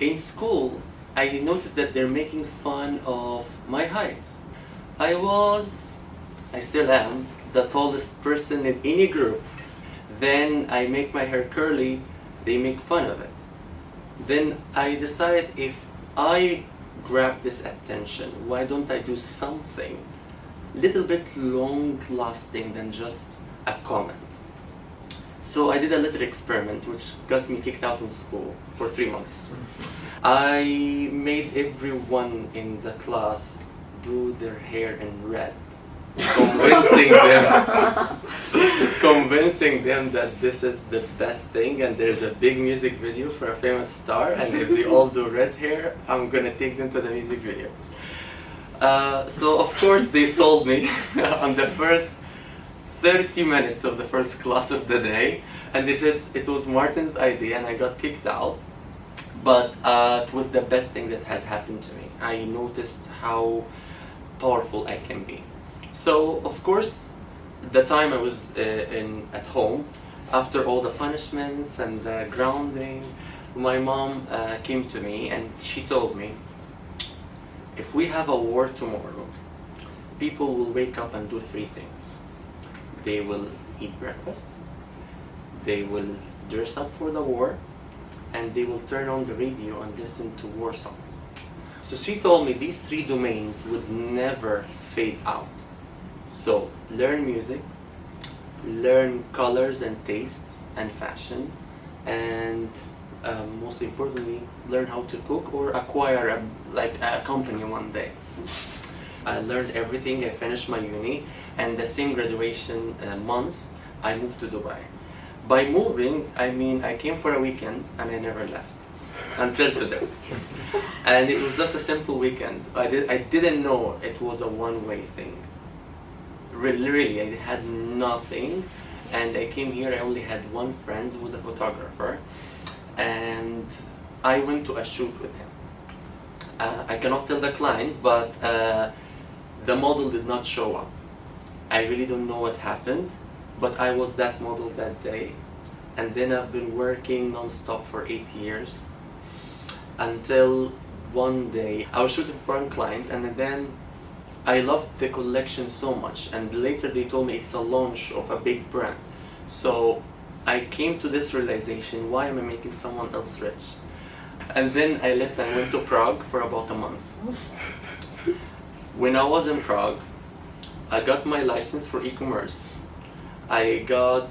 In school, I noticed that they're making fun of my height. I was, I still am, the tallest person in any group. Then I make my hair curly, they make fun of it. Then I decide, if I grab this attention, why don't I do something little bit long lasting than just a comment? So I did a little experiment which got me kicked out of school for 3 months. I made everyone in the class do their hair in red, convincing them convincing them that this is the best thing and there's a big music video for a famous star, and if they all do red hair, I'm gonna take them to the music video. So of course they sold me on the first 30 minutes of the first class of the day, and they said it was Martin's idea, and I got kicked out. But it was the best thing that has happened to me. I noticed how powerful I can be. So of course, the time I was at home, after all the punishments and the grounding, my mom came to me and she told me, if we have a war tomorrow, people will wake up and do 3 things. They will eat breakfast, they will dress up for the war, and they will turn on the radio and listen to war songs. So she told me these 3 domains would never fade out. So learn music, learn colors and tastes and fashion, and most importantly, learn how to cook or acquire a company one day. I learned everything, I finished my uni, and the same graduation month, I moved to Dubai. By moving, I mean I came for a weekend and I never left until today. And it was just a simple weekend. I didn't know it was a one-way thing. Really, I had nothing, and I came here. I only had one friend who was a photographer, and I went to a shoot with him. I cannot tell the client, but the model did not show up. I really don't know what happened, but I was that model that day. And then I've been working non-stop for 8 years, until one day I was shooting for a client, and then I loved the collection so much, and later they told me it's a launch of a big brand. So I came to this realization, why am I making someone else rich? And then I left and went to Prague for about a month. When I was in Prague, I got my license for e-commerce. I got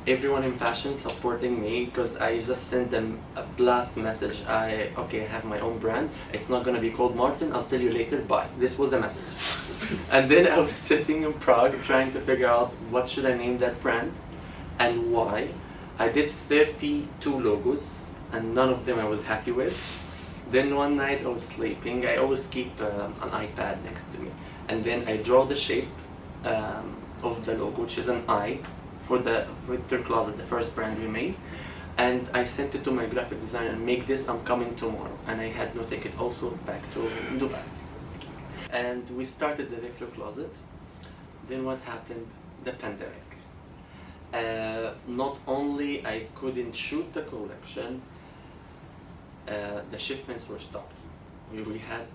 everyone in fashion supporting me, because I just sent them a blast message. I have my own brand. It's not gonna be called Martin. I'll tell you later. Bye. This was the message. And then I was sitting in Prague trying to figure out what should I name that brand and why. I did 32 logos and none of them I was happy with. Then one night I was sleeping. I always keep an iPad next to me, and then I draw the shape of the logo, which is an eye, for the Winter Closet, the first brand we made, and I sent it to my graphic designer, and make this, I'm coming tomorrow. And I had no ticket also back to Dubai. And we started the Winter Closet. Then what happened? The pandemic. Not only I couldn't shoot the collection, the shipments were stopped. We had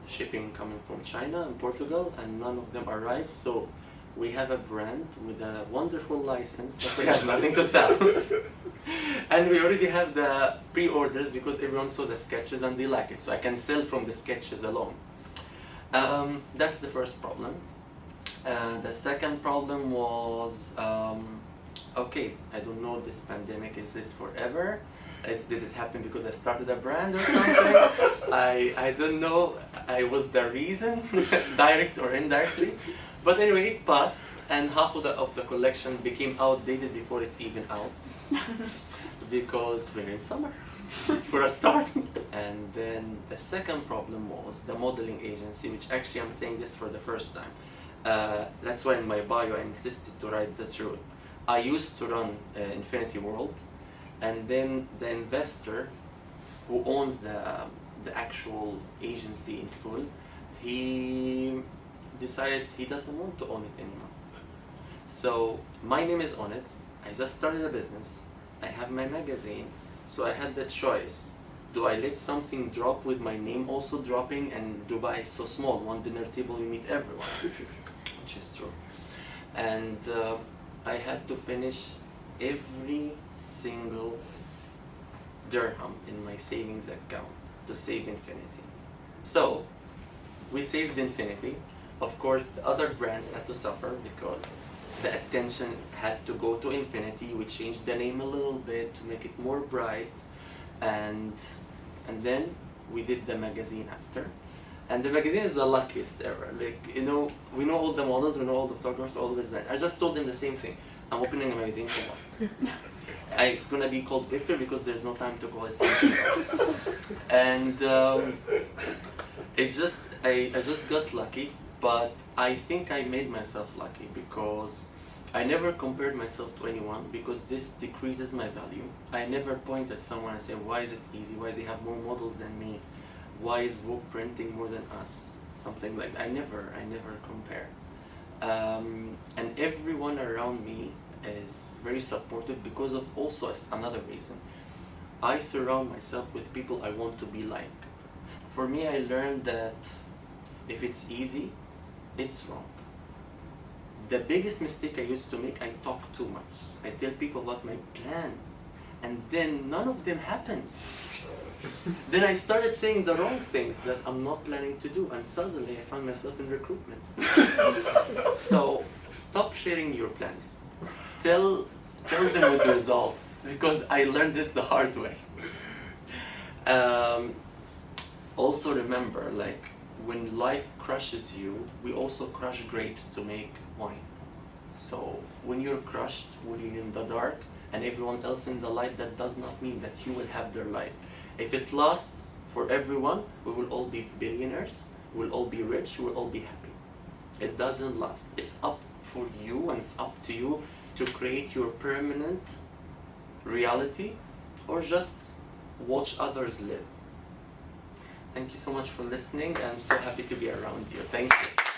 shipping coming from China and Portugal, and none of them arrived. So we have a brand with a wonderful license, but we have nothing to sell. And we already have the pre-orders because everyone saw the sketches and they like it. So I can sell from the sketches alone. That's the first problem. The second problem was, okay, I don't know, this pandemic, is this forever? Did it happen because I started a brand or something? I don't know. I was the reason, direct or indirectly. But anyway, it passed, and half of the collection became outdated before it's even out, because we're in summer, for a start. And then the second problem was the modeling agency, which actually I'm saying this for the first time. That's why in my bio I insisted to write the truth. I used to run Infinity World, and then the investor who owns the actual agency in full, he decided he doesn't want to own it anymore. So my name is on it. I just started a business. I have my magazine. So I had the choice. Do I let something drop with my name also dropping, and Dubai is so small, one dinner table you meet everyone, which is true. And I had to finish every single dirham in my savings account to save infinity. So we saved infinity. Of course, the other brands had to suffer because the attention had to go to infinity. We changed the name a little bit to make it more bright, and then we did the magazine after. And the magazine is the luckiest ever. Like, we know all the models, we know all the photographers, all the design. I just told them the same thing. I'm opening a magazine for what? It's gonna be called Victor because there's no time to call it something else. And I just got lucky, but I think I made myself lucky because I never compared myself to anyone because this decreases my value. I never point at someone and say, why is it easy? Why they have more models than me? Why is Vogue printing more than us? Something like that. I never compare. And everyone around me is very supportive because of also another reason. I surround myself with people I want to be like. For me, I learned that if it's easy, it's wrong. The biggest mistake I used to make, I talk too much. I tell people about my plans, and then none of them happens. Then I started saying the wrong things that I'm not planning to do, and suddenly I found myself in recruitment. So stop sharing your plans. Tell them with results, because I learned this the hard way. Also remember, like, when life crushes you, we also crush grapes to make wine. So when you're crushed, when you're in the dark, and everyone else in the light, that does not mean that you will have their light. If it lasts for everyone, we will all be billionaires, we'll all be rich, we'll all be happy. It doesn't last. It's up for you, and it's up to you to create your permanent reality, or just watch others live. Thank you so much for listening. I'm so happy to be around you. Thank you.